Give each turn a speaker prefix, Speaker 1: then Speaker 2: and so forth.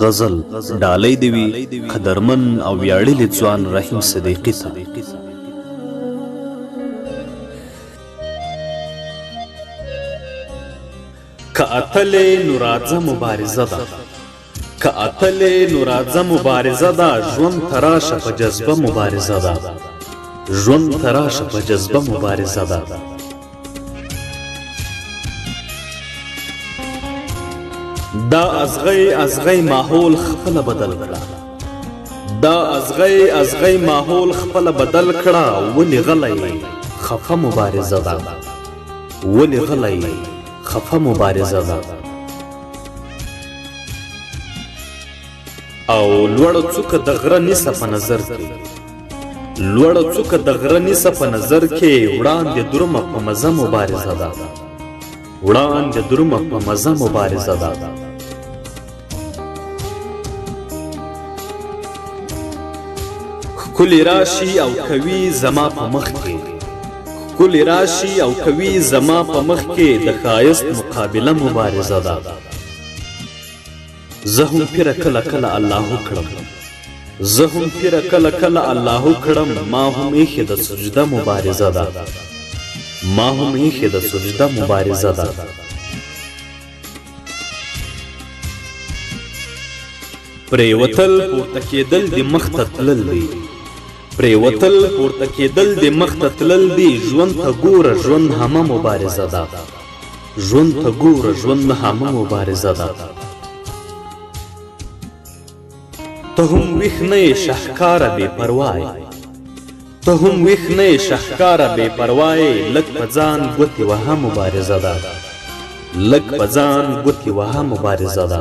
Speaker 1: غزل ډالۍ دی وي قدرمن او ویاړلي ځوان رحیم صدیقي ته. که اتلې نو راځه مبارزه ده، که اتلې نو راځه مبارزه ده، ژوند ته راشه په جذبه مبارزه ده، ژوند ته راشه په جذبه مبارزه ده. دا ازغی ازغی ماحول خپل بدل کړه، دا ازغی ازغی ماحول خپل بدل کړه، ولی غلی خفه مبارزه ده، ولی غلی خفه مبارزه ده. او لوړه څوکه د غره نیسه په نظر کې، لوړه څوکه د غره نیسه په نظر کې، وړاندې درومه په مزه مبارزه ده، وړاندې درومه په مزه مبارزه ده. ښکلې راشي او کوي زما په مخ کې، ښکلې راشي او کوي زما په مخ کې، د ښایست مقابله مبارزه ده. زه هم پیره کله کله الله کړم، زه هم پیره کله کله الله کړم، ما هم ایښې د سجده مبارزه ده، ما هم ایښې د سجده مبارزه ده. پرېوتل پورته کېدل د مخ ته تلل دي، پرېوتل پورته کېدل د مخ ته تلل دي، ژوند ته ګوره ژوند همه مبارزه ده، ژوند ته ګوره ژوند همه مبارزه ده. ته هم ویښ نه یې شهکاره بې پروای، ته هم ویښ نه یې شهکاره بې پروای، لږ په ځان ګوتې وهه مبارزه ده، لږ په ځان ګوتې وهه مبارزه ده.